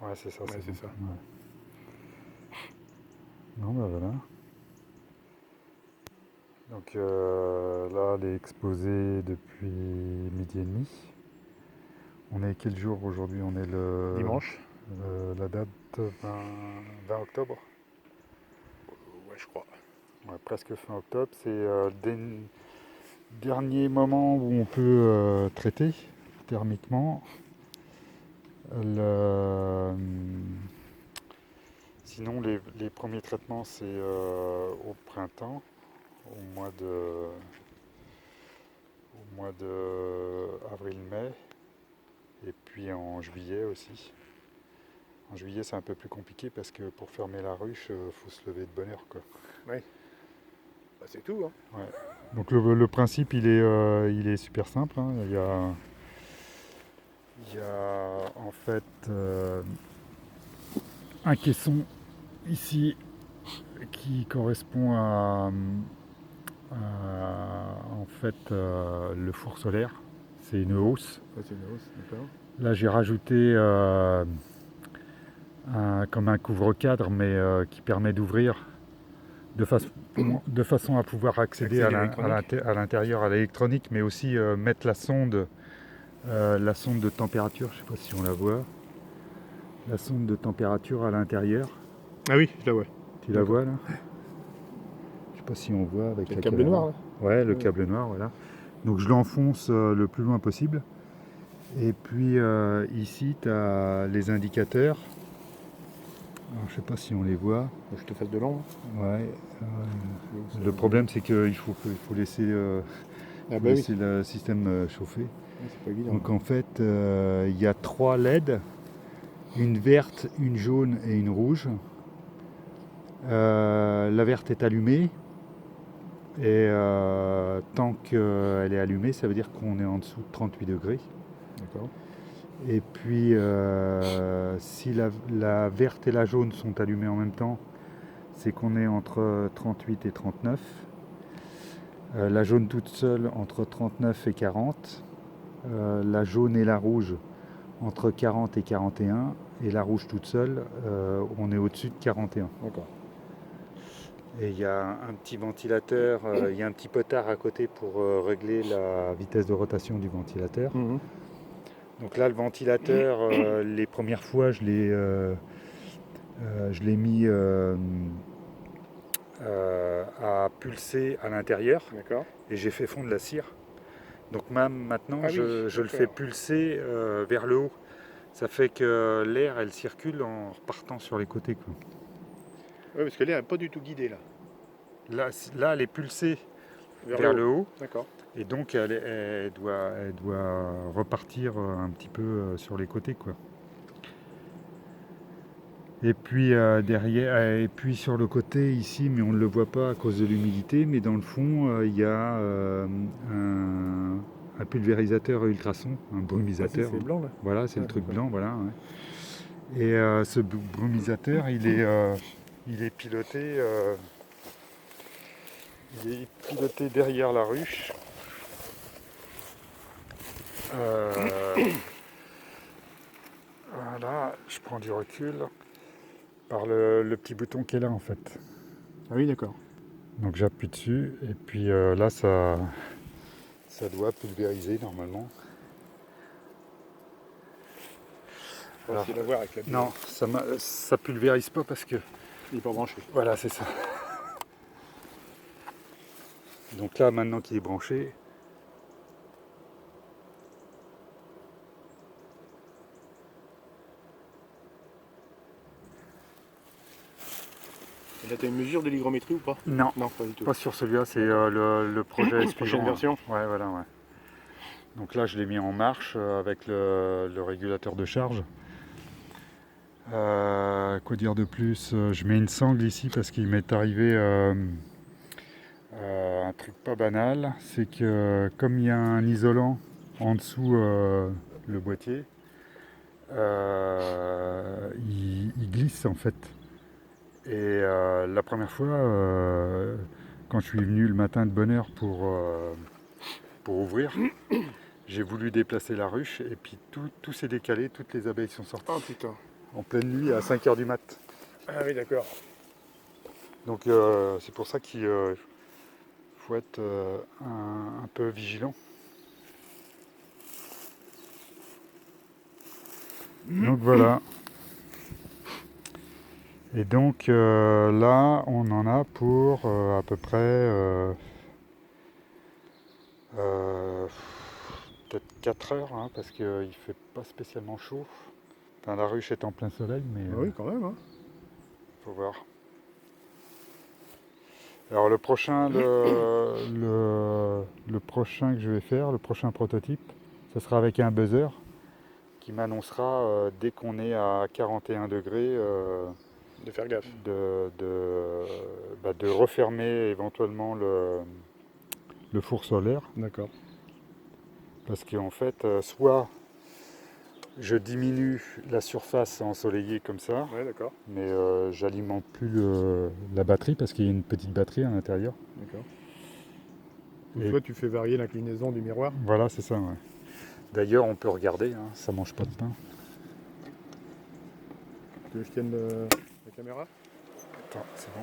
Ouais, c'est ça. Ouais, c'est bon. ça. Ouais. Non, bah voilà. Donc là, elle est exposée depuis midi et demi. On est quel jour aujourd'hui? On est Dimanche. la date 20 octobre. Ouais, je crois. Ouais, presque fin octobre. C'est le dernier moment où on peut traiter thermiquement. Le- Sinon, les premiers traitements, c'est au printemps, au mois de, au mois de avril-mai, et puis en juillet aussi. En juillet, c'est un peu plus compliqué parce que pour fermer la ruche, faut se lever de bonne heure, quoi. Ouais. Bah, c'est tout, hein. Ouais. Donc le principe, il est super simple, hein. Il y a en fait un caisson ici qui correspond en fait le four solaire. C'est une hausse. Ouais, c'est une hausse, d'accord. Là, j'ai rajouté comme un couvre-cadre, mais qui permet d'ouvrir de, de façon à pouvoir accéder Accès électronique. à l'intérieur, à l'électronique, mais aussi mettre la sonde de température. Je ne sais pas si on la voit. La sonde de température à l'intérieur. Ah oui, je la vois. Tu la vois là? Je sais pas si on voit avec C'est la le câble caméra. noir, là. Ouais, le Ouais. câble noir, voilà. Donc je l'enfonce le plus loin possible. Et puis ici, tu as les indicateurs. Alors, je sais pas si on les voit. Je te fasse de l'ombre. Ouais. Le problème, c'est qu'il faut laisser, Ah bah oui. le système chauffer. Ouais, c'est pas évident. Donc en fait, il y a 3 LED, une verte, une jaune et une rouge. La verte est allumée. Et tant qu'elle est allumée, ça veut dire qu'on est en dessous de 38 degrés. D'accord. Et puis, si la verte et la jaune sont allumées en même temps, c'est qu'on est entre 38 et 39. La jaune toute seule entre 39 et 40. La jaune et la rouge entre 40 et 41. Et la rouge toute seule, on est au-dessus de 41. D'accord. Et il y a un petit ventilateur, il y a un petit potard à côté pour régler la vitesse de rotation du ventilateur. Mhm. Donc là, le ventilateur, les premières fois, je l'ai mis à pulser à l'intérieur D'accord. et j'ai fait fondre la cire. Donc même maintenant, Ah oui, je le fais pulser vers le haut. Ça fait que l'air, elle circule en repartant sur les côtés, quoi. Ouais, parce que l'air n'est pas du tout guidé, là. Là, elle est pulsée Vers vers le le haut. haut. D'accord. Et donc elle doit repartir un petit peu sur les côtés, quoi. Et puis derrière, et puis sur le côté ici, mais on ne le voit pas à cause de l'humidité, mais dans le fond, il y a un pulvérisateur à ultrasons, un Ah si, brumisateur. c'est blanc, là. Voilà, c'est Ah, le truc d'accord. blanc, voilà. Ouais. Et ce brumisateur, il est piloté derrière la ruche. Voilà, je prends du recul par le petit bouton qui est là en fait. Ah oui, d'accord. Donc j'appuie dessus et puis là ça doit pulvériser normalement. On va essayer de la voir avec la Non, ça pulvérise pas parce que Il n'est pas branché. voilà, c'est ça. Donc là maintenant qu'il est branché, Et là, tu as une mesure de l'hygrométrie ou pas? non, Non, pas du tout. pas sur celui-là, c'est le projet suivant. Prochaine version. Ouais, voilà, ouais. Donc là je l'ai mis en marche avec le régulateur de charge. Quoi dire de plus? Je mets une sangle ici parce qu'il m'est arrivé un truc pas banal, c'est que comme il y a un isolant en dessous le boîtier, il glisse en fait. Et la première fois, quand je suis venu le matin de bonne heure pour ouvrir, j'ai voulu déplacer la ruche et puis tout s'est décalé, toutes les abeilles sont sorties. Oh putain. en pleine nuit à 5 h du mat. Ah oui, d'accord. Donc c'est pour ça qu'il faut être un peu vigilant. Donc voilà. Et donc là, on en a pour à peu près peut-être 4 heures, hein, parce qu'il fait pas spécialement chaud. Enfin, la ruche est en plein soleil, mais Ah oui, quand même. Hein. faut voir. Alors le prochain que je vais faire, le prochain prototype, ce sera avec un buzzer qui m'annoncera dès qu'on est à 41 degrés De faire gaffe. de refermer éventuellement le four solaire. D'accord. Parce qu'en fait, soit je diminue la surface ensoleillée comme ça, Ouais, d'accord. mais j'alimente plus la batterie parce qu'il y a une petite batterie à l'intérieur. D'accord. Ou Et soit tu fais varier l'inclinaison du miroir. voilà, c'est ça. Ouais. D'ailleurs, on peut regarder, hein, ça mange pas de pain. Tu veux que je tienne la caméra? Attends, c'est bon.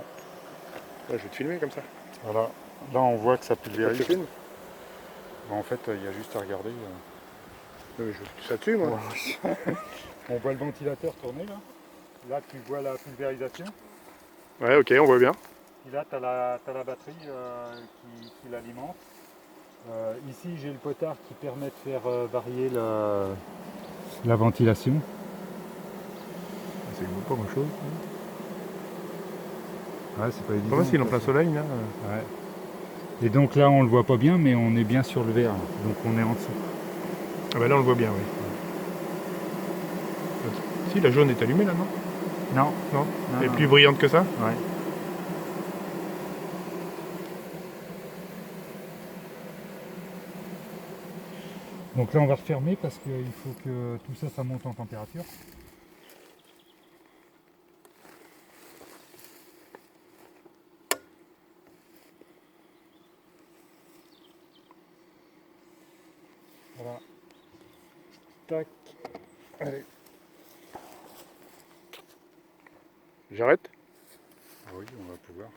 Ouais, je vais te filmer comme ça. Voilà. Là, on voit que ça Tu pulvérise. filmes? En fait, il y a juste à regarder. Je vais tout ça dessus, moi. On voit le ventilateur tourner là. Là, tu vois la pulvérisation. Ouais, ok, on voit bien. Et là, tu as la batterie qui l'alimente. Ici, j'ai le potard qui permet de faire varier la ventilation. C'est pas grand chose. Ouais, c'est pas évident. Comment s'il est en plein soleil là? Ouais. Et donc là, on le voit pas bien, mais on est bien sur le verre. Donc on est en dessous. Ah bah là on le voit bien, oui. Si, la jaune est allumée là, non? Non. Non, elle est non. plus brillante que ça? Ouais. Donc là, on va refermer parce qu'il faut que tout ça, ça monte en température. Voilà. Tac. Allez. J'arrête? Ah oui, on va pouvoir.